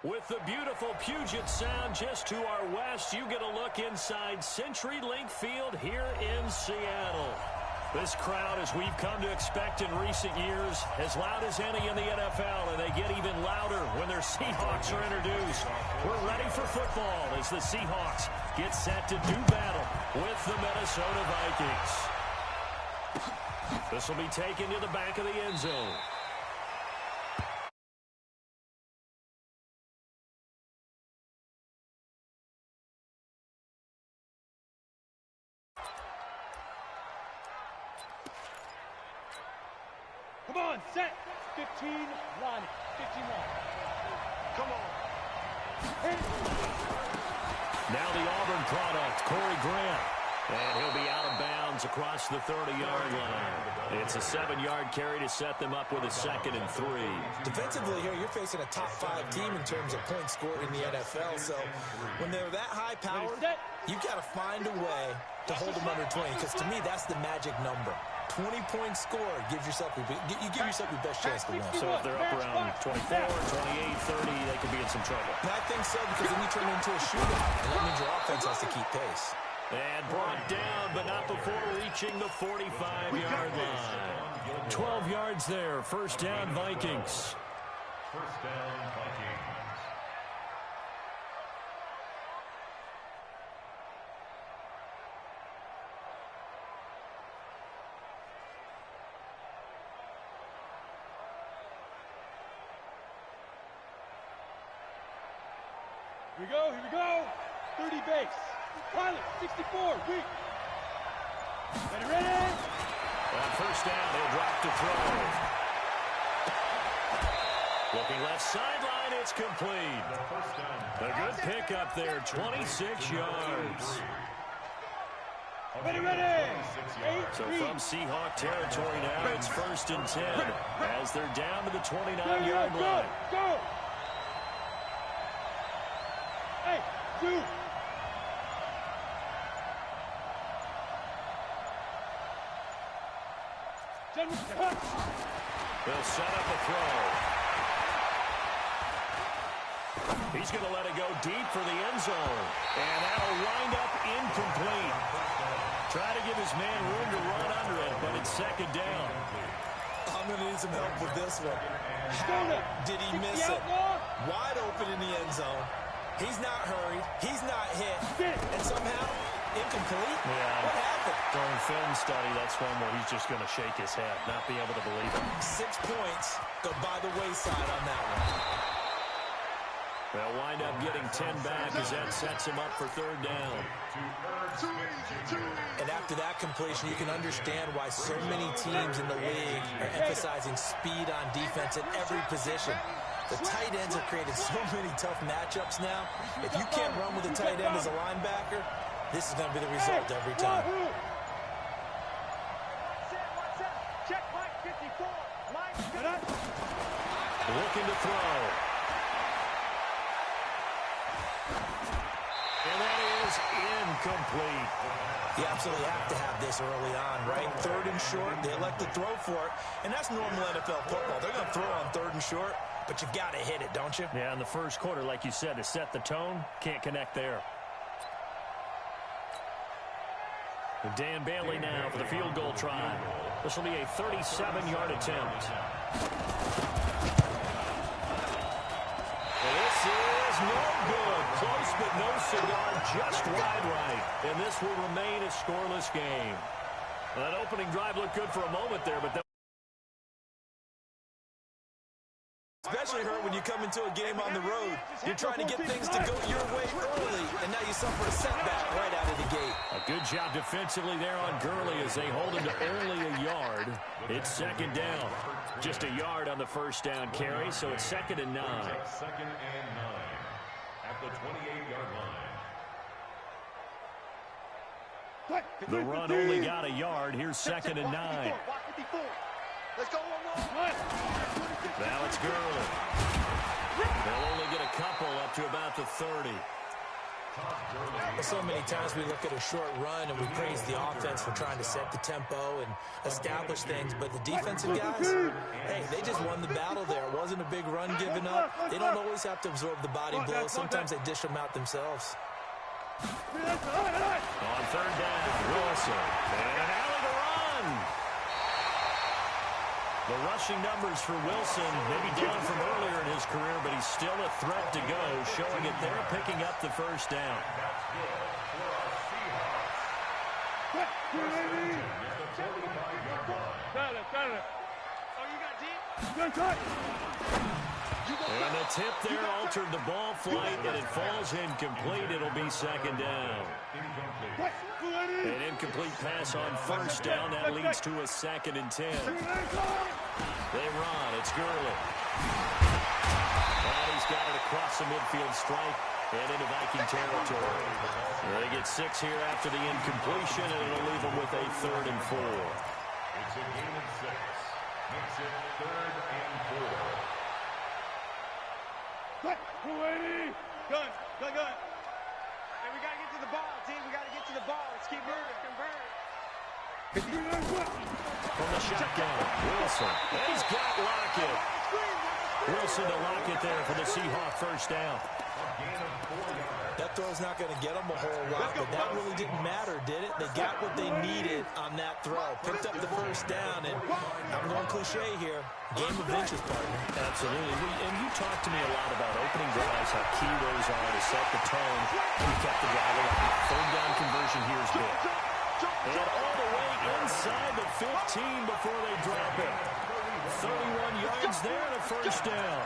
With the beautiful Puget Sound just to our west, you get a look inside CenturyLink Field here in Seattle. This crowd, as we've come to expect in recent years, as loud as any in the NFL, and they get even louder when their Seahawks are introduced. We're ready for football as the Seahawks get set to do battle with the Minnesota Vikings. This will be taken to the back of the end zone. Come on, set. 15, line it. 15 line. Come on. Now the Auburn product, Corey Grant. And he'll be out of bounds across the 30-yard line. It's a 7-yard carry to set them up with a 2nd and 3. Defensively here, you're facing a top-5 team in terms of points scored in the NFL. So when they're that high-powered, you've got to find a way to hold them under 20. Because to me, that's the magic number. 20 points scored gives yourself you give yourself your best chance to win. So if they're up around 24, 28, 30, they could be in some trouble. And I think so, because then you turn it into a shootout, and that means your offense has to keep pace. And brought down, but not before reaching the 45-yard line. 12 yards there. First down, Vikings. First down, Vikings. Here we go, here we go. 30 base. Pilot, 64, weak. Ready? On first down, he'll drop to throw. Looking left sideline, it's complete. A good pickup there, 26 yards. Ready. So from Seahawk territory now, it's 1st and 10 as they're down to the 29-yard line. Go! Hey, 2. They'll set up a throw. He's going to let it go deep for the end zone. And that'll wind up incomplete. Try to give his man room to run under it, but it's 2nd down. I'm going to need some help with this one. How did he miss it? Wide open in the end zone. He's not hurried. He's not hit. And somehow, incomplete? Yeah. What happened? During film study, that's one where he's just going to shake his head, not be able to believe it. 6 points go by the wayside on that one. They'll wind up getting 10 back as that sets him up for 3rd down. And after that completion, you can understand why so many teams in the league are emphasizing speed on defense at every position. The tight ends have created so many tough matchups now. If you can't run with a tight end as a linebacker, this is going to be the result every time. Looking to throw. And that is incomplete. You absolutely have to have this early on, right? 3rd and short, they elect to throw for it, and that's normal NFL football. They're going to throw on 3rd and short, but you've got to hit it, don't you? Yeah, in the first quarter, like you said, to set the tone, can't connect there. And Dan Bailey now for the field goal try. This will be a 37-yard attempt. Well, this is no good. Close, but no cigar, just wide right. And this will remain a scoreless game. Well, that opening drive looked good for a moment there, but especially hurt when you come into a game on the road. You're trying to get things to go your way early, and now you suffer a setback right out of the gate. A good job defensively there on Gurley as they hold him to only a yard. It's 2nd down. Just a yard on the first down carry, so it's 2nd and 9. 2nd and 9 at the 28-yard line. The run only got a yard. Here's 2nd and 9. Let's go one. Now it's Gurley. They'll only get a couple up to about the 30. So many times we look at a short run and we praise the offense for trying to set the tempo and establish things, but the defensive guys, hey, they just won the battle there. It wasn't a big run given up. They don't always have to absorb the body blows. Sometimes they dish them out themselves. On third down, Wilson. And an alley to run. The rushing numbers for Wilson, maybe down from earlier in his career, but he's still a threat to go, showing it there, picking up the first down. And the tip there altered the ball flight, and it falls incomplete. It'll be second down. An incomplete pass on first down. That leads to a 2nd and 10. They run. It's Gurley. And he's got it across the midfield stripe and into Viking territory. They get 6 here after the incompletion, and it'll leave them with a 3rd and 4. It's a gain of 6. Makes it 3rd and 4. Good. Hey, we got to get to the ball, team. We got to get to the ball. Let's keep moving. From the shotgun, Wilson. He's got Lockett. Wilson to Lockett there for the Seahawks first down. That throw's not going to get them a whole lot, but that really didn't matter, did it? They got what they needed on that throw. Picked up the first down, and I'm going cliche here. Game of inches, partner. Absolutely. And you talked to me a lot about opening drives, how key those are to set the tone. You kept the drive alive. Third down conversion here is big. And all the way inside the 15 before they drop it. 31 yards there and a first down.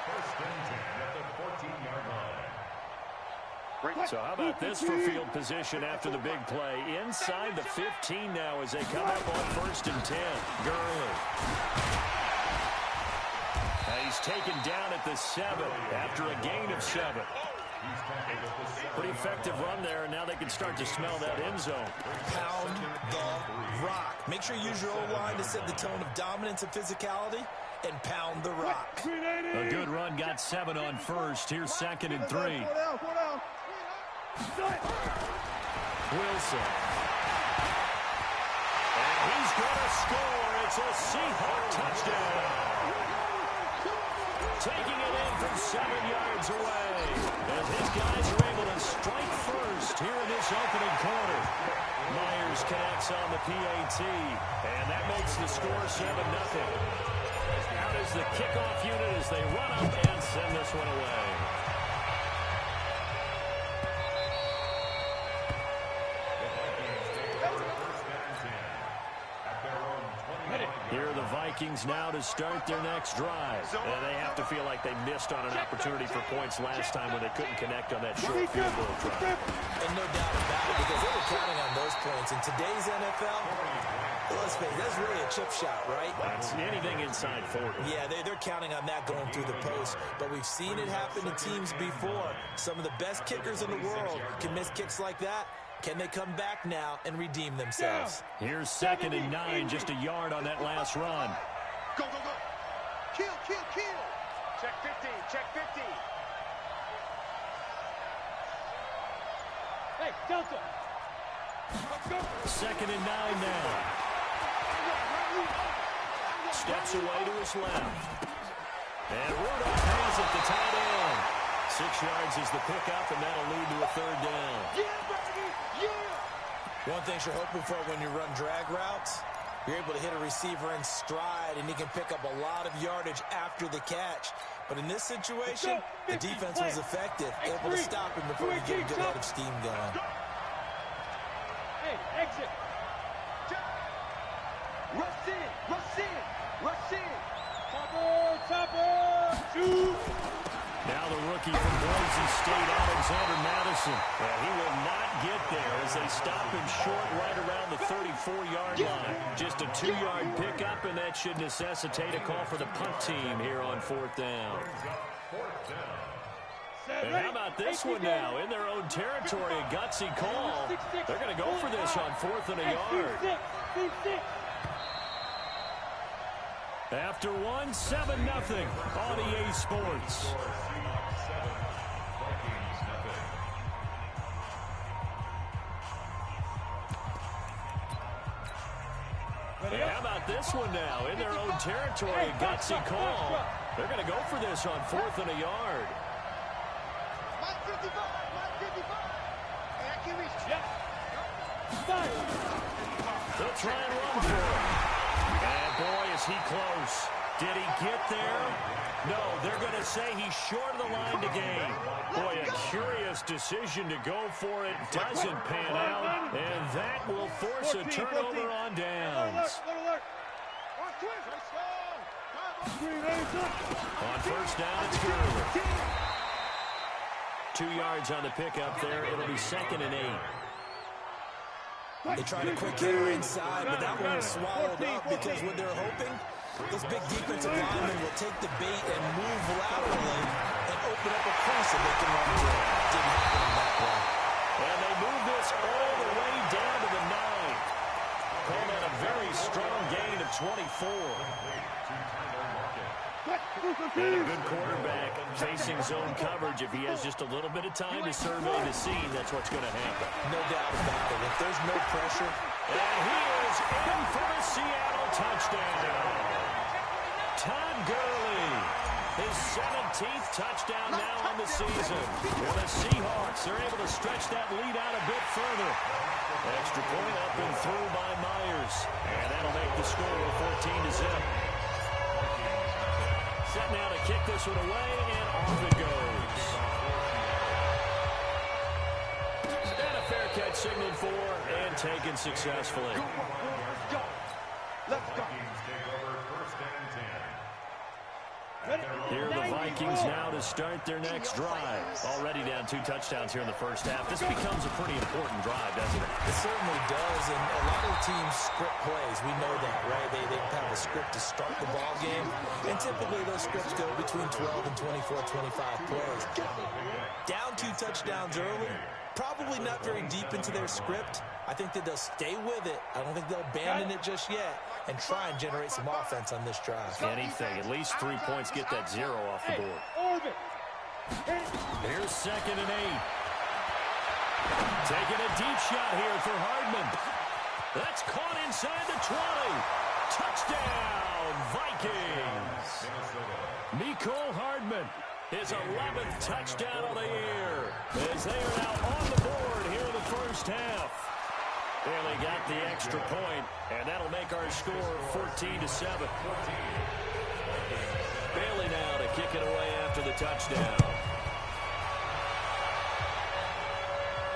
First and 10 at the 14-yard line. So how about this for field position after the big play? Inside the 15 now as they come up on 1st and 10. Gurley. He's taken down at the 7 after a gain of 7. Pretty effective run there, and now they can start to smell that end zone. Pound the rock. Make sure you use your O-line to set the tone of dominance and philosophy, and pound the rock. A good run, got 7 on first. Here's 2nd and 3. Wilson. And he's going to score. It's a Seahawk touchdown. Taking it in from 7 yards away. As his guys are able to strike first here in this opening quarter. Myers connects on the PAT. And that makes the score 7-0. Out is the kickoff unit as they run up and send this one away. Here are the Vikings now to start their next drive. And they have to feel like they missed on an opportunity for points last time when they couldn't connect on that short field goal drive. And no doubt about it, because they were counting on those points. In today's NFL, let's face it, that's really a chip shot, right? That's anything inside 40. Yeah, they're counting on that going through the post. But we've seen it happen to teams before. Some of the best kickers in the world can miss kicks like that. Can they come back now and redeem themselves? Here's 2nd and 9, just a yard on that last run. Go. Kill. Check 50. Hey, Delta. Let's go. 2nd and 9 now. Steps away to his left. And Rudolph has it to tight end. 6 yards is the pickup, and that'll lead to a 3rd down. Yeah, baby. Yeah. One thing you're hoping for when you run drag routes, you're able to hit a receiver in stride, and he can pick up a lot of yardage after the catch. But in this situation, the defense was effective, able to stop him before he get a good head of steam going. Hey, exit. Rush in. Topper. Shoot. Now the rookie from Boise State, Alexander Madison. And he will not get there as they stop him short right around the 34-yard line. Just a 2-yard pickup, and that should necessitate a call for the punt team here on 4th down. And how about this one now? In their own territory, a gutsy call. They're going to go for this on 4th and a yard. After 1, 7-0 on EA Sports. this one now in their own territory. A gutsy call. They're going to go for this on 4th and a yard. They'll try and run for it. And boy, is he close. Did he get there? No, they're going to say he's short of the line to gain. Boy, a curious decision to go for it. Doesn't pan out. And that will force a turnover on downs. On first down, it's Gurley. 2 yards on the pickup there. It'll be 2nd and 8. They tried a quick hitter inside, but that one was swallowed up because what they're hoping, those big defensive linemen will take the bait and move laterally and open up a crease so they can run through it. Didn't happen on that play. And they move this all the way down to the 9. Call that a very strong gain of 24. And a good quarterback facing zone coverage. If he has just a little bit of time to survey the scene, that's what's going to happen. No doubt about it. If there's no pressure. And he is in for a Seattle touchdown. Todd Gurley, his 17th touchdown now on the season. For the Seahawks, they're able to stretch that lead out a bit further. Extra point up and through by Myers. And that'll make the score 14-0. Set now to kick this one away, and off it goes. And a fair catch signaled for and taken successfully. Let's go. Here are the Vikings now to start their next drive. Already down 2 touchdowns here in the first half. This becomes a pretty important drive, doesn't it? It certainly does, and a lot of teams script plays. We know that, right? They have a script to start the ball game, and typically those scripts go between 12 and 24, 25 plays. Down 2 touchdowns early, probably not very deep into their script. I think that they'll stay with it. I don't think they'll abandon it just yet and try and generate some offense on this drive. Anything. At least 3 points, get that 0 off the board. Here's 2nd and 8. Taking a deep shot here for Hardman. That's caught inside the 20. Touchdown, Vikings. Mecole Hardman, his 11th touchdown of the year, as they are now on the board here in the first half. Bailey got the extra point, and that'll make our score 14-7. Bailey now to kick it away after the touchdown.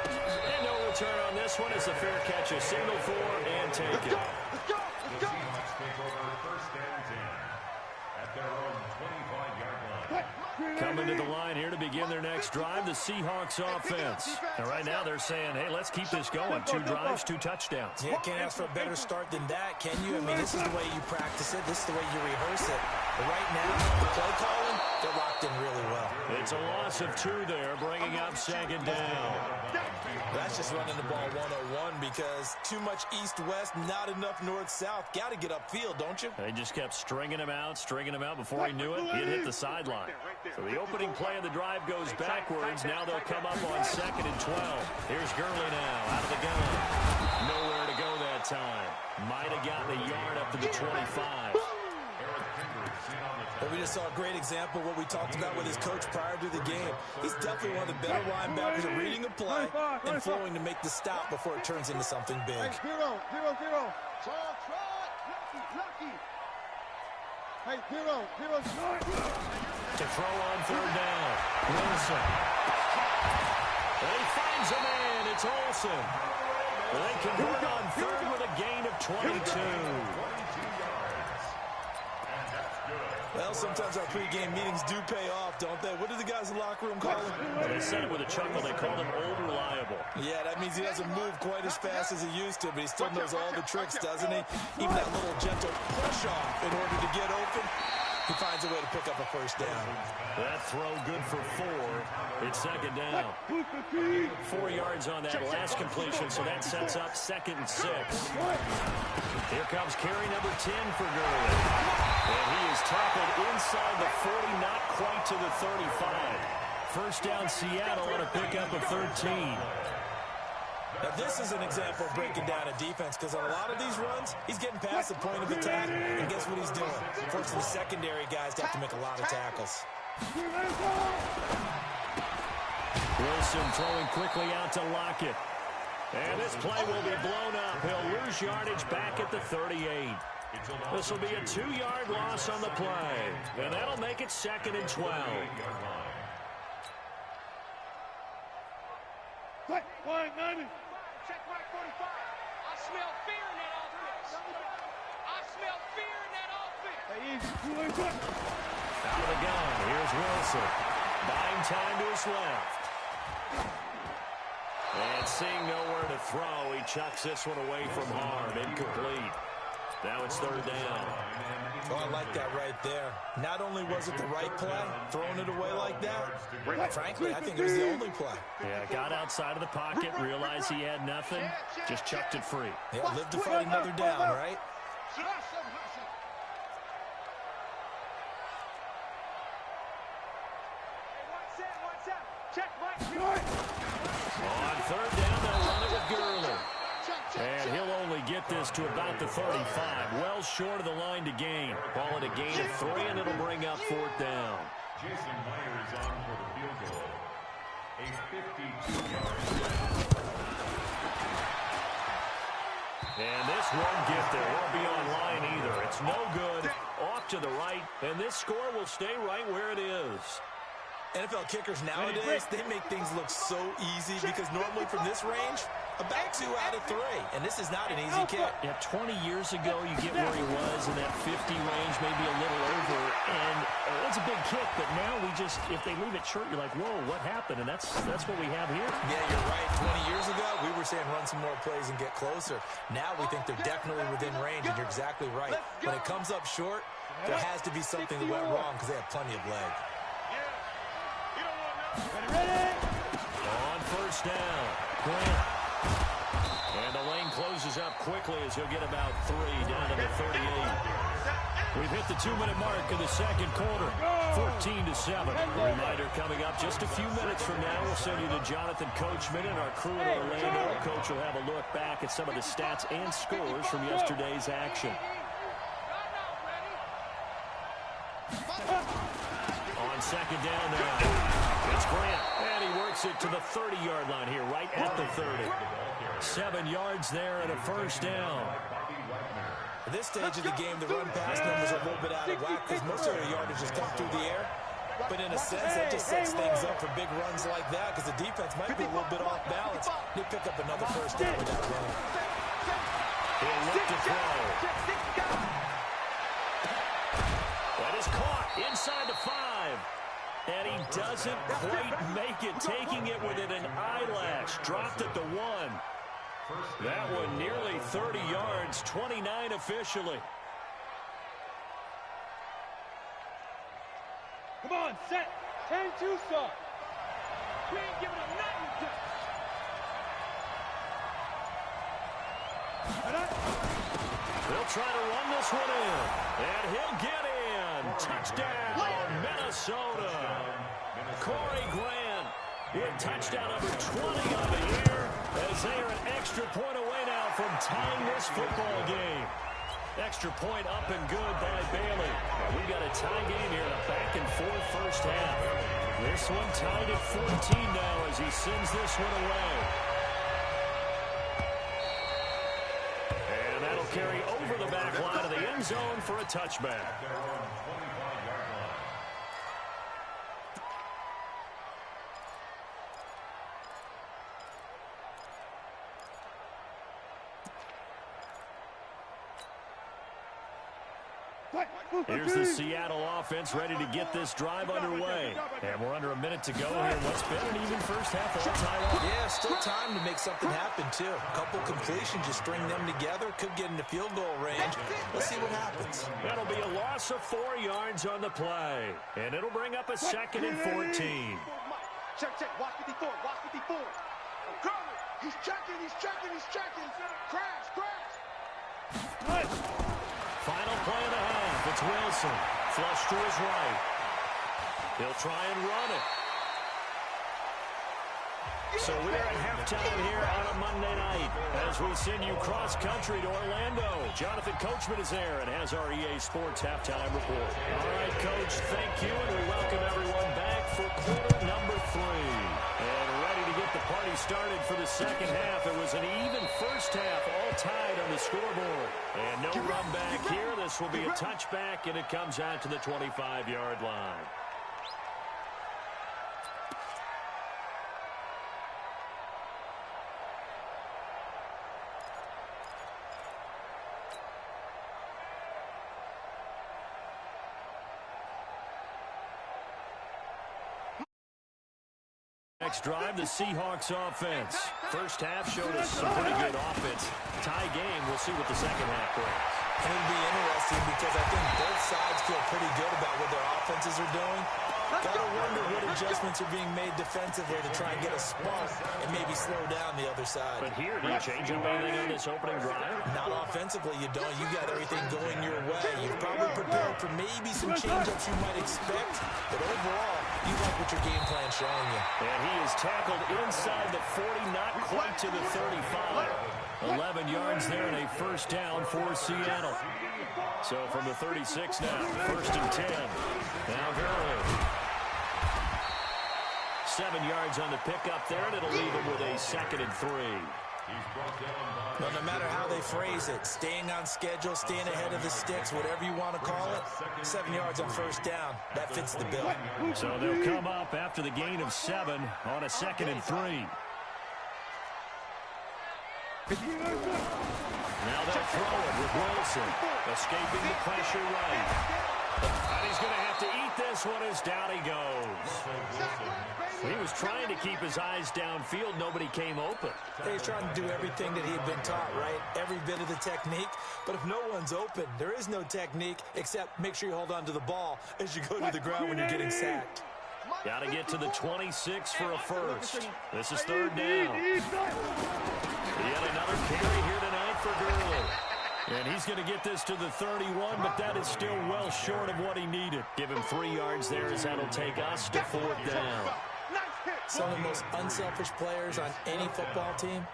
And no return on this one as the fair catch is signaled for and taken. The Seahawks take over 1st and 10 at their own 25-yard line. Coming to the line here to begin their next drive, the Seahawks offense. And right now they're saying, hey, let's keep this going. 2 drives, 2 touchdowns. Yeah, can't ask for a better start than that, can you? I mean, this is the way you practice it. This is the way you rehearse it. But right now, the play calling, they're locked in really well. It's a loss of 2 there, bringing up 2nd down. That's just running the ball 101 because too much east-west, not enough north-south. Got to get upfield, don't you? They just kept stringing him out before he knew it. He'd hit the sideline. So the opening play of the drive goes backwards. Now they'll come up on 2nd and 12. Here's Gurley now out of the gun. Nowhere to go that time. Might have gotten a yard up to the 25. But we just saw a great example of what we talked about with his coach prior to the game. He's definitely one of the better linebackers at reading a play and flowing to make the stop before it turns into something big. Hey, 0-0-0. Lucky. Hey, 0-0. To throw on 3rd down. Wilson. And he finds a man. It's Olsen. They convert on 3rd with a gain of 22. Well, sometimes our pregame meetings do pay off, don't they? What do the guys in the locker room call him? Well, they said it with a chuckle. They called him old reliable. Yeah, that means he doesn't move quite as fast as he used to, but he still knows all the tricks, doesn't he? Even that little gentle push-off in order to get open. He finds a way to pick up a 1st down. That throw good for 4. It's 2nd down. 4 yards on that last completion, so that sets up 2nd and 6. Here comes carry number 10 for Gurley. And he is tackled inside the 40, not quite to the 35. First down Seattle on a pickup of 13. Now, this is an example of breaking down a defense because on a lot of these runs, he's getting past the point of attack, and guess what he's doing? Forcing the secondary guys to have to make a lot of tackles. Wilson throwing quickly out to Lockett. And this play will be blown up. He'll lose yardage back at the 38. This will be a 2-yard loss on the play. And that'll make it 2nd and 12. Check mark 45. I smell fear in that offense. I smell fear in that offense. Out of the gun. Here's Wilson. Buying time to his left. And seeing nowhere to throw, he chucks this one away from harm. Incomplete. Now it's 3rd down. Oh, I like that right there. Not only was it the right play, throwing it away like that, frankly, I think it was the only play. Yeah, got outside of the pocket, realized he had nothing, just chucked it free. Yeah, live to fight another down, right? On 3rd down, they'll run it with Gurley. And he'll only get this to about the 35. Well short of the line to gain. Ball at a gain of 3, and it'll bring up 4th down. Jason Myers on for the field goal. A 52-yard. And this won't get there. Won't be on line either. It's no good. Off to the right, and this score will stay right where it is. NFL kickers nowadays, they make things look so easy because normally from this range, about 2 out of 3. And this is not an easy kick. Yeah, 20 years ago, you get where he was in that 50 range, maybe a little over. And it's a big kick, but now we just, if they leave it short, you're like, whoa, what happened? And that's what we have here. Yeah, you're right. 20 years ago, we were saying run some more plays and get closer. Now we think they're definitely within range, and you're exactly right. When it comes up short, there has to be something that went wrong because they have plenty of leg. On 1st down, Grant. And the lane closes up quickly as he'll get about 3 down to the 38. We've hit the 2-minute mark of the 2nd quarter, 14-7. Reminder coming up just a few minutes from now. We'll send you to Jonathan Coachman and our crew in Orlando. Coach will have a look back at some of the stats and scores from yesterday's action. On 2nd down now. It's Grant, and he works it to the 30-yard line here, right at the 30. 7 yards there and a 1st down. At this stage of the game, the run-pass numbers are a little bit out of whack because most of their yardage just come through the air. But in a sense, that just sets things up for big runs like that because the defense might be a little bit off balance. They pick up another 1st down with that run. He'll look to throw. That is caught inside the 5. And he doesn't quite make it, taking it within an eyelash. Dropped at the 1. That one nearly 30 yards, 29 officially. Come on, set. 10-2 start. We ain't giving him nothing. They'll try to run this one in. And he'll get in. Touchdown, Minnesota. Corey Grant with touchdown number 20 on the year as they are an extra point away now from tying this football game. Extra point up and good by Bailey. We've got a tie game here in a back-and-forth 1st half. This one tied at 14 now as he sends this one away. And that'll carry over the back line of the end zone for a touchback. Here's the Seattle offense ready to get this drive underway. And we're under a minute to go here. What's been an even first half all tied up. Yeah, still time to make something happen, too. A couple completions, just string them together. Could get into field goal range. Let's see what happens. That'll be a loss of 4 yards on the play. And it'll bring up a 2nd and 14. Check, check. Watch 54. Watch 54. He's checking. He's checking. He's checking. Crash, crash. Final play of the half. It's Wilson. Flush to his right. He'll try and run it. So we're at halftime here on a Monday night as we send you cross-country to Orlando. Jonathan Coachman is there and has our EA Sports halftime report. All right, Coach, thank you, and we welcome everyone back for quarter number 3. And ready to get the party started for the second half. It was an even first half, all tied on the scoreboard. And no run back here. This will be a touchback, and it comes out to the 25-yard line. Next drive, the Seahawks offense. First half showed us some pretty good offense. Tie game, we'll see what the second half brings. And it'll be interesting because I think both sides feel pretty good about what their offenses are doing. Gotta wonder what adjustments are being made defensively to try and get a spark and maybe slow down the other side. But here, do you change up anything on this opening drive? Not offensively, you don't. You got everything going your way. You've probably prepared for maybe some change-ups you might expect, but overall, you like what your game plan's showing you. And he is tackled inside the 40, not quite to the 35. 11 yards there and a first down for Seattle. So from the 36 now, first and 10. Now Gurley. 7 yards on the pickup there, and it'll leave him with a second and 3. Well, no matter how they phrase it, staying on schedule, staying ahead of the sticks, whatever you want to call it, 7 yards on first down, that fits the bill. So they'll come up after the gain of 7 on a second and 3. Now they'll throw it with Wilson, escaping the pressure right. And he's going to have to eat this one as down he goes. He was trying to keep his eyes downfield. Nobody came open. He's trying to do everything that he had been taught, right? Every bit of the technique. But if no one's open, there is no technique except make sure you hold on to the ball as you go to the ground when you're getting sacked. Got to get to the 26 for a first. This is third down. Yet another carry here tonight for Gurley. And he's going to get this to the 31, but that is still well short of what he needed. Give him 3 yards there as that'll take us to fourth down. Some of the most unselfish players on any football team,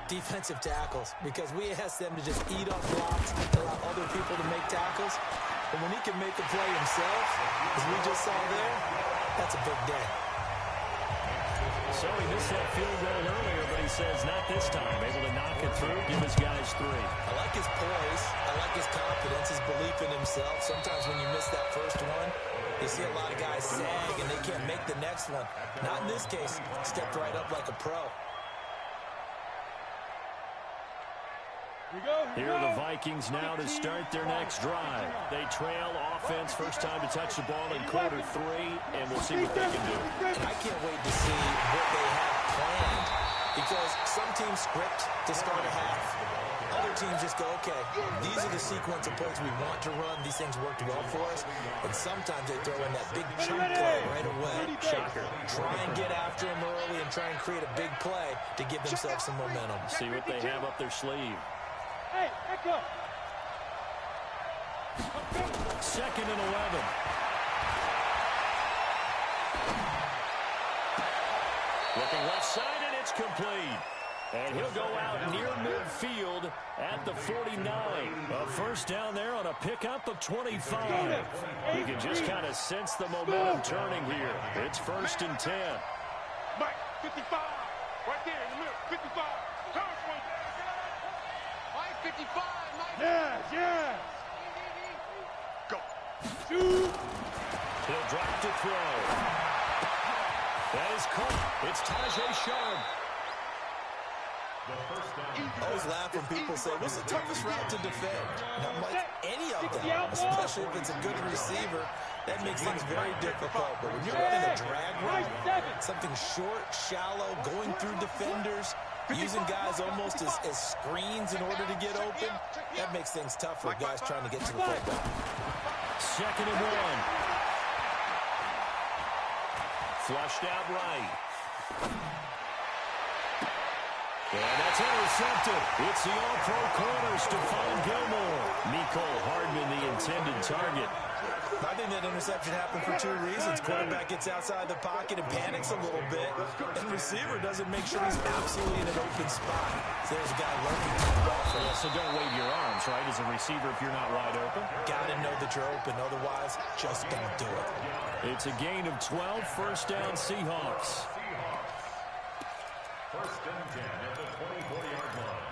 defensive tackles, because we ask them to just eat up blocks, allow other people to make tackles. But when he can make a play himself, as we just saw there, that's a big day. So he missed that field goal earlier, but he says not this time. Able to knock it through, give his guys 3. I like his poise. I like his confidence, his belief in himself. Sometimes when you miss that first one, you see a lot of guys sag and they can't make the next one. Not in this case. Stepped right up like a pro. Here are the Vikings now to start their next drive. They trail offense, first time to touch the ball in quarter 3, and we'll see what they can do. And I can't wait to see what they have planned, because some teams script to start a half. Other teams just go, okay, these are the sequence of plays we want to run. These things worked well for us. And sometimes they throw in that big chunk play right away. Shocker. Try and get after them early and try and create a big play to give themselves some momentum. See what they have up their sleeve. Hey, echo. Second and 11. Looking left side, and it's complete. And he'll go out near midfield at the 49. A first down there on a pickup of 25. You can just kind of sense the momentum turning here. It's first and 10. Mike, 55. Right there in the middle. 55. Mike, 55. Mike. Yes. Go. Shoot. He'll drop to throw. That is caught. It's Tajay Sharp. I always laugh when people say, what's the toughest route to defend? Not like any of them, especially if it's a good receiver. That makes things very difficult. But when you're running a drag route, something short, shallow, going through defenders, using guys almost as screens in order to get open, that makes things tough for guys trying to get to the football. Second and 1. Flushed out right. And that's intercepted. It's the all-pro corner, Stephon Gilmore. Mecole Hardman, the intended target. I think that interception happened for two reasons. Quarterback gets outside the pocket and panics a little bit, and receiver doesn't make sure he's absolutely in an open spot. So there's a guy lurking to the ball for you. So don't wave your arms, right, as a receiver if you're not wide open. Got to know that you're open. Otherwise, just don't do it. It's a gain of 12, first down Seahawks. First and 10 at the 24-yard line.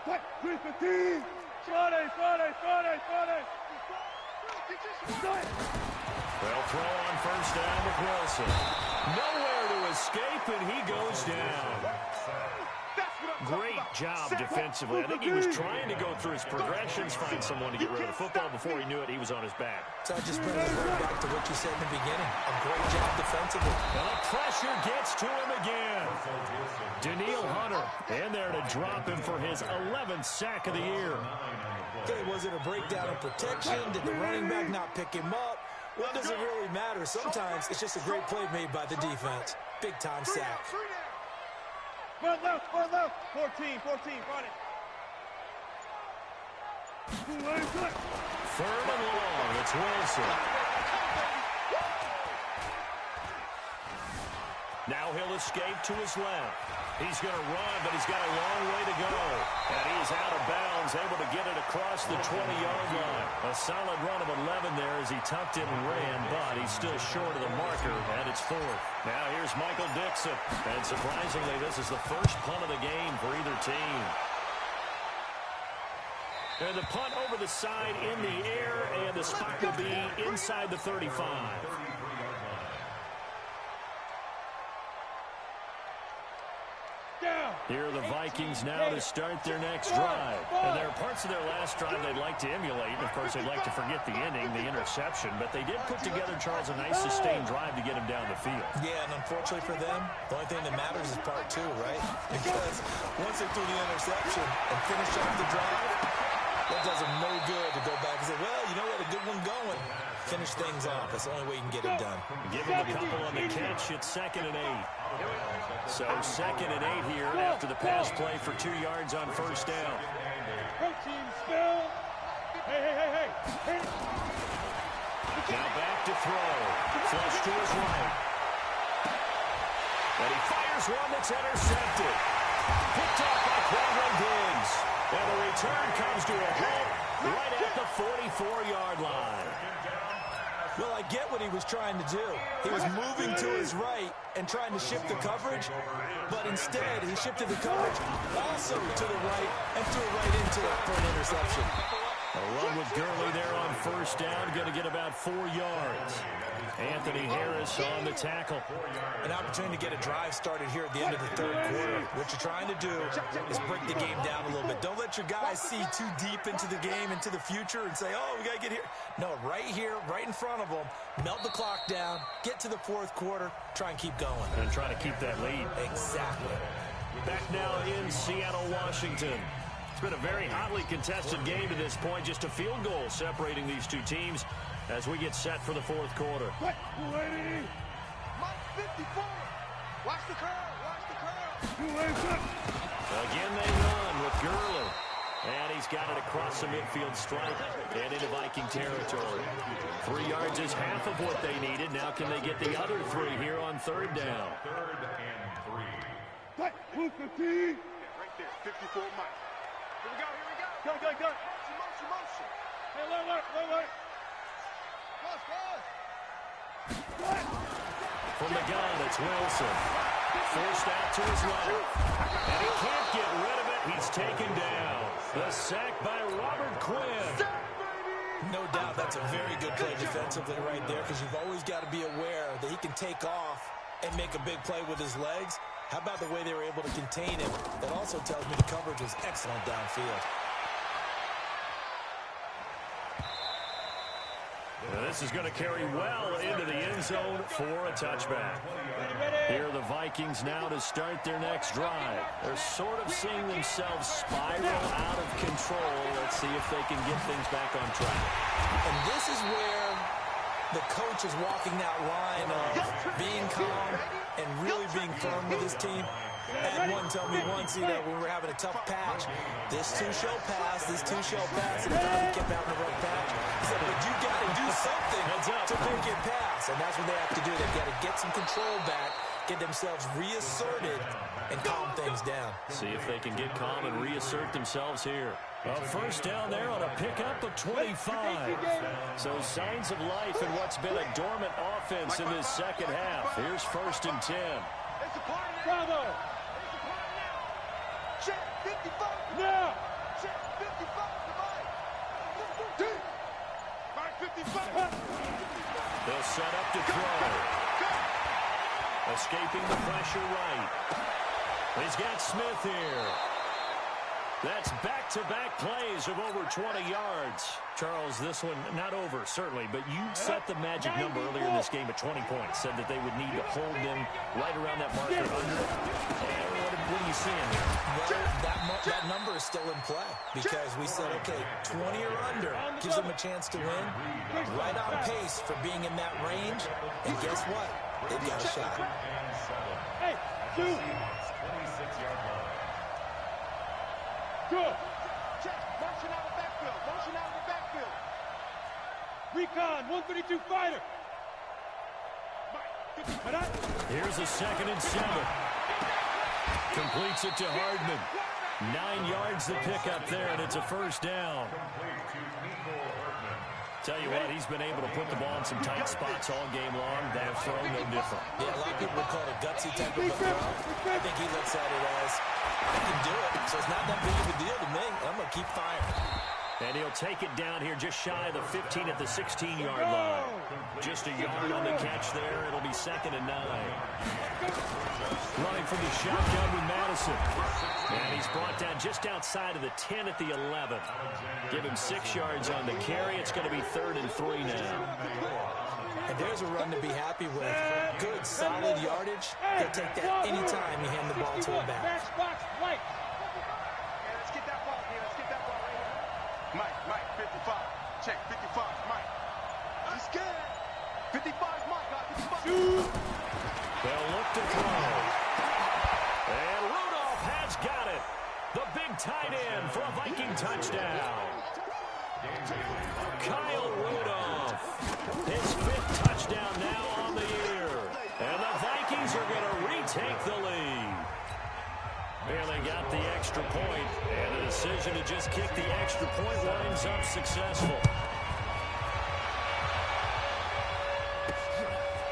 What? 315! Friday! They'll throw on first down with Wilson. Nowhere to escape, and he goes down. Great job defensively. I think he was trying to go through his progressions, find someone to get rid of the football. Before he knew it, he was on his back. So I just bring it right back to what you said in the beginning. A great job defensively. And the pressure gets to him again. Danielle Hunter in there to drop him for his 11th sack of the year. Okay, was it a breakdown in protection? Did the running back not pick him up? What does it really matter? Sometimes it's just a great play made by the defense. Big-time sack. Front left! 14, front it. Third and long, it's Wilson. Now he'll escape to his left. He's going to run, but he's got a long way to go. And he is out of bounds, able to get it across the 20-yard line. A solid run of 11 there as he tucked it and ran, but he's still short of the marker, and it's fourth. Now here's Michael Dixon. And surprisingly, this is the first punt of the game for either team. And the punt over the side in the air, and the spot will be inside the 35. Here are the Vikings now to start their next drive. And there are parts of their last drive they'd like to emulate. And, of course, they'd like to forget the ending, the interception. But they did put together, Charles, a nice sustained drive to get him down the field. Yeah, and unfortunately for them, the only thing that matters is part two, right? Because once they threw the interception and finished off the drive, that does them no good to go back and say, well, you know what, a good one going. Finish things off. That's the only way you can get it done. Give him a couple on the catch. It's 2nd and 8. So 2nd and 8 here after the pass play for 2 yards on first down. Protein spill. Hey. Now back to throw. Flush to his right. And he fires one that's intercepted. Picked off by Quadro Diggs. And the return comes to a halt right at the 44-yard line. Well, I get what he was trying to do. He was moving to his right and trying to shift the coverage, but instead he shifted the coverage also to the right and threw right into it for an interception. A run with Gurley there on first down, going to get about 4 yards. Anthony Harris on the tackle. An opportunity to get a drive started here at the end of the third quarter. What you're trying to do is break the game down a little bit. Don't let your guys see too deep into the game, into the future, and say, oh, we got to get here. No, right here, right in front of them, melt the clock down, get to the fourth quarter, try and keep going. And try to keep that lead. Exactly. Back now in Seattle, Washington. It's been a very hotly contested game to this point. Just a field goal separating these two teams as we get set for the fourth quarter. What? Lady? Mike 54. Watch the curl. Again they run with Gurley. And he's got it across the midfield stripe and into Viking territory. 3 yards is half of what they needed. Now can they get the other 3 here on third down? 3rd and 3. What? 215. Right there. 54 Mike. Here we go. Go. Motion. Hey, look. Close. From the gun, it's Wilson. Forced out to his left. And he can't get rid of it. He's taken down. The sack by Robert Quinn. No doubt that's a very good play defensively right there, because you've always got to be aware that he can take off and make a big play with his legs. How about the way they were able to contain him? That also tells me the coverage was excellent downfield. This is going to carry well into the end zone for a touchback. Here are the Vikings now to start their next drive. They're sort of seeing themselves spiral out of control. Let's see if they can get things back on track. And this is where the coach is walking that line of being calm and really being firm with his team. Had one tell me once, you know, when we were having a tough patch, this two shall pass, and every time he kept having a rough patch, he said, but you got to do something to make it pass, and that's what they have to do. They've got to get some control back, get themselves reasserted, and calm things down. See if they can get calm and reassert themselves here. A first down there on a pickup of 25. So signs of life in what's been a dormant offense in this second half. Here's 1st and 10. Bravo! Check 55. Now! Check 55 to Mike. 55. They'll set up to throw. Escaping the pressure right. He's got Smith here. That's back-to-back plays of over 20 yards. Charles, this one not over, certainly, but you set the magic number earlier in this game at 20 points. Said that they would need to hold them right around that marker under. What are you seeing here? Well, that number is still in play because we said, okay, 20 or under gives them a chance to win. Right on pace for being in that range. And guess what? They've got a shot. Hey, two. Good. Check. Motion out of the backfield. Motion out of the backfield. Recon, 132 fighter. Here's a 2nd and 7. Completes it to Hardman. 9 yards the pickup there, and it's a first down. Tell you what, he's been able to put the ball in some tight spots all game long. That throw, no different. Yeah, a lot of people would call it a gutsy type of a throw. I think he looks at it as, I can do it, so it's not that big of a deal to me. I'm going to keep firing. And he'll take it down here just shy of the 15 at the 16-yard line. Just a yard on the catch there. It'll be 2nd and 9. Running from the shotgun with Madison. And he's brought down just outside of the 10 at the 11. Give him 6 yards on the carry. It's going to be 3rd and 3 now. And there's a run to be happy with. Good, solid yardage. He'll take that anytime you hand the ball to him back. Box, right. Let's get that ball here. Let's get that ball right here. Mike, 55. Check, 55, Mike. He's scared. 55, Mike, guys, 55. They'll look to throw. And Rudolph has got it. The big tight end for a Viking touchdown. Kyle Rudolph. His 5th touchdown now on the year. And the Vikings are going to retake the lead. And they got the extra point. And the decision to just kick the extra point winds up successful.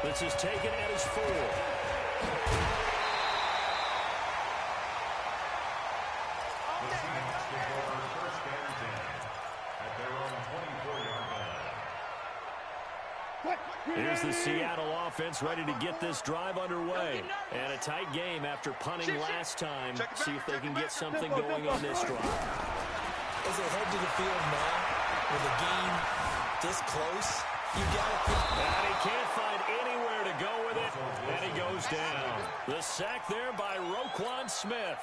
This is taken at his 4. Here's the Seattle offense ready to get this drive underway. And a tight game after punting last time. See if they can get something going on this drive. As they head to the field now, with the game this close, you got to keep. And he can't find anywhere to go with it. And he goes down. The sack there by Roquan Smith.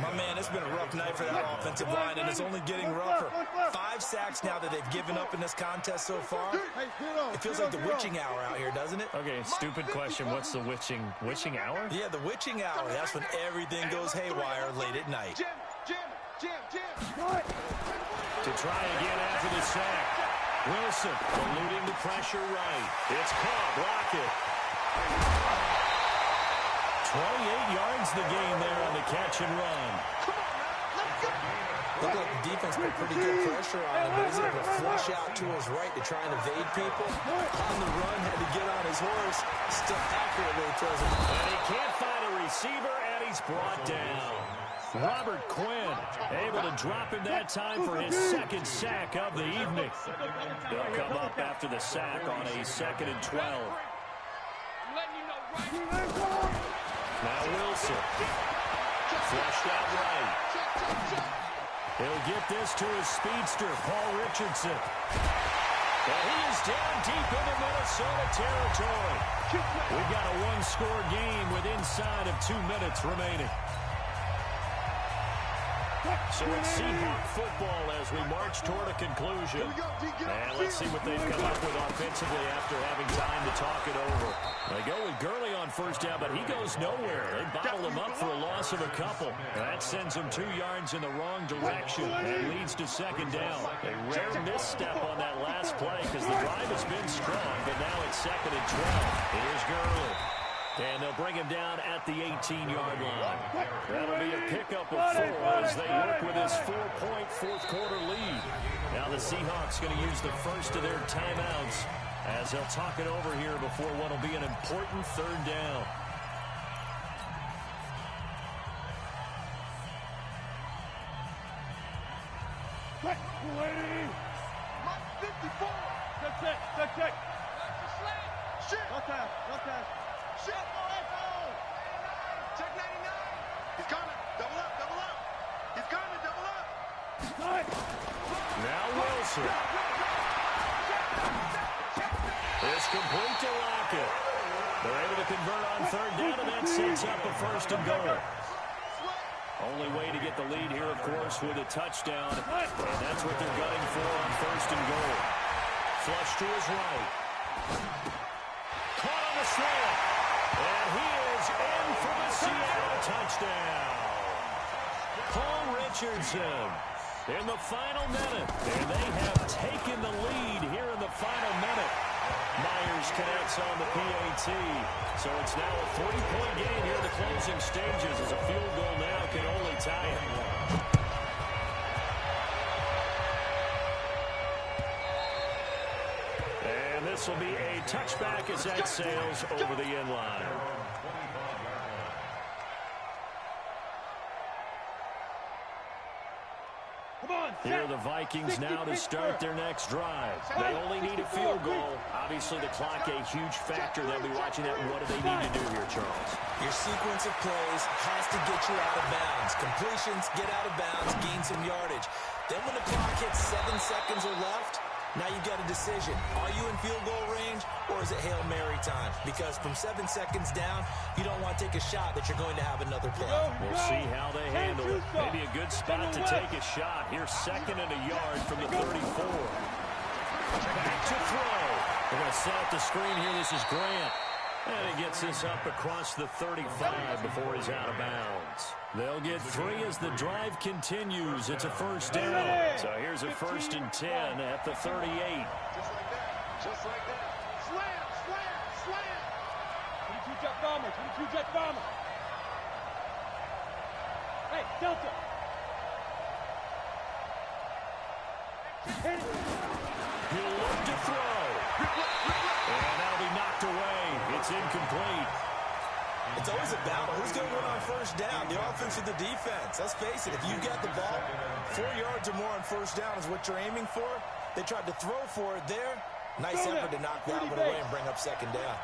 My man, it's been a rough night for that offensive line, and it's only getting rougher. 5 sacks now that they've given up in this contest so far. It feels like the witching hour out here, doesn't it? Okay, stupid question. What's the witching hour? Yeah, the witching hour. That's when everything goes haywire late at night. Jam. To try again after the sack. Wilson eluding the pressure right. It's caught. Rocket. 28 yards the gain there on the catch and run. Looked like the defense put pretty good pressure on him, but he's able to flush out to his right to try and evade people. On the run, had to get on his horse. Still accurately throws it. And he can't find a receiver, and he's brought down. Robert Quinn able to drop him that time for his 2nd sack of the evening. They'll come up after the sack on a 2nd and 12. Now Wilson. Flushed out right. He'll get this to his speedster, Paul Richardson. And he is down deep into Minnesota territory. We've got a 1-score game with inside of 2 minutes remaining. So it's Seahawk football as we march toward a conclusion. And let's see what they've come up with offensively after having time to talk it over. They go with Gurley on on first down, but he goes nowhere. They bottle him up for a loss of a couple. That sends him 2 yards in the wrong direction and leads to second down. A rare misstep on that last play because the drive has been strong, but now it's second and 12. Here's Gurley. And they'll bring him down at the 18-yard line. That'll be a pickup of 4 as they work with his 4-point fourth-quarter lead. Now the Seahawks going to use the first of their timeouts as they'll talk it over here before what will be an important third down. Mike 54. Check. Shit. No pass. Shit. Check 99. He's coming. Double up. He's coming. Double up. Now Wilson. It's complete to Lockett. They're able to convert on third down, and that sets up a first and goal. Only way to get the lead here, of course, with a touchdown. And that's what they're gunning for on first and goal. Flush to his right. Caught on the slant. And he is in for the Seattle touchdown. Paul Richardson in the final minute. And they have taken the lead here in the final minute. Myers connects on the PAT. So it's now a 3-point game here in the closing stages as a field goal now can only tie it. And this will be a touchback as that sails over the end line. Here are the Vikings now to start their next drive. They only need a field goal. Obviously, the clock a huge factor. They'll be watching that. What do they need to do here, Charles? Your sequence of plays has to get you out of bounds. Completions, get out of bounds, gain some yardage. Then when the clock hits 7 seconds or left, now you've got a decision. Are you in field goal range, or is it Hail Mary time? Because from 7 seconds down, you don't want to take a shot that you're going to have another play. We'll see how they handle it. Maybe a good spot to take a shot. Here's second and a yard from the 34. Back to throw. They're going to set up the screen here. This is Grant. And he gets this up across the 35 before he's out of bounds. They'll get 3 as the drive continues. It's a first down. So here's a 1st and 10 at the 38. Just like that. Slam. 22 jet bomber. Hey, Delta. Hit it. He'll look to throw. And that'll be knocked away. It's incomplete. It's always a battle. Who's going to win on first down? The offense or the defense? Let's face it, if you got the ball, 4 yards or more on first down is what you're aiming for. They tried to throw for it there. Nice effort to knock that one away and bring up second down.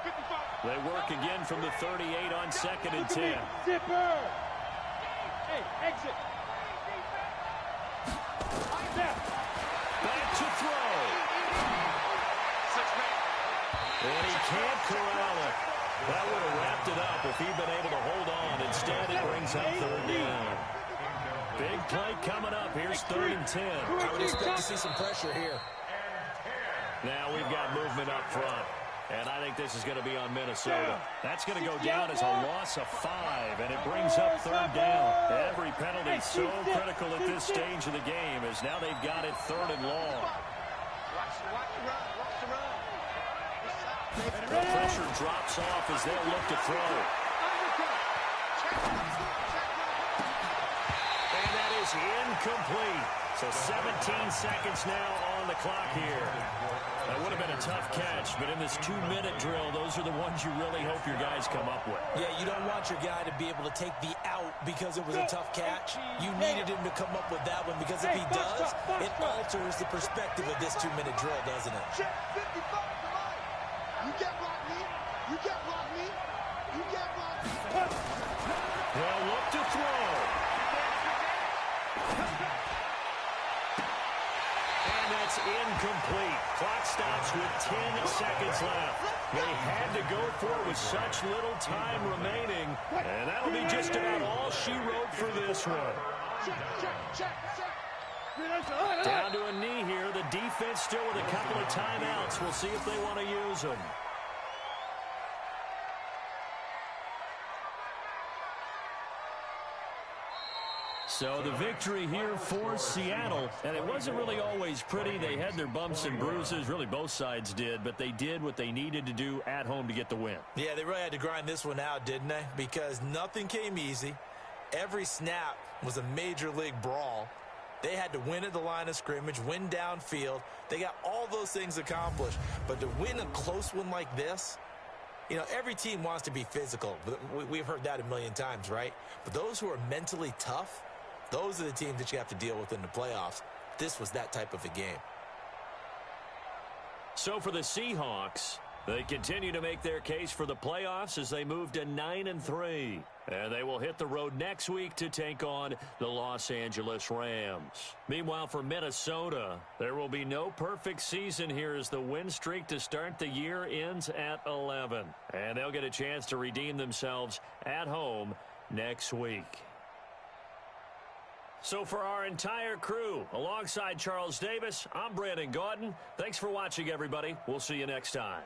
They work again from the 38 on 2nd and 10. Zipper. Hey, exit. Back to throw. And he can't corral it. That would have wrapped it up if he'd been able to hold on. Instead, it brings up third down. Big play coming up. Here's 3rd and 10. I would expect to see some pressure here. Now we've got movement up front. And I think this is going to be on Minnesota. That's going to go down as a loss of 5, and it brings up third down. Every penalty so critical at this stage of the game as now they've got it 3rd and long. Watch the run. The pressure drops off as they'll look to throw. And that is incomplete. So 17 seconds now on the clock here. That would have been a tough catch, but in this 2-minute drill, those are the ones you really hope your guys come up with. Yeah, you don't want your guy to be able to take the out because it was a tough catch. You needed him to come up with that one because if he does, it alters the perspective of this 2-minute drill, doesn't it? Check 55 to mine. You can't block me. You can't block me. You can't block me. They'll look to throw. And that's incomplete. Clock stops with 10 seconds left. They had to go for it with such little time remaining. And that'll be just about all she wrote for this one. Check. Down to a knee here. The defense still with a couple of timeouts. We'll see if they want to use them. So the victory here for Seattle, and it wasn't really always pretty. They had their bumps and bruises, really both sides did, but they did what they needed to do at home to get the win. Yeah, they really had to grind this one out, didn't they? Because nothing came easy. Every snap was a major league brawl. They had to win at the line of scrimmage, win downfield. They got all those things accomplished. But to win a close one like this, you know, every team wants to be physical. We've heard that a million times, right? But those who are mentally tough, those are the teams that you have to deal with in the playoffs. This was that type of a game. So for the Seahawks, they continue to make their case for the playoffs as they move to 9-3. And they will hit the road next week to take on the Los Angeles Rams. Meanwhile, for Minnesota, there will be no perfect season here as the win streak to start the year ends at 11. And they'll get a chance to redeem themselves at home next week. So for our entire crew, alongside Charles Davis, I'm Brandon Gaudin. Thanks for watching, everybody. We'll see you next time.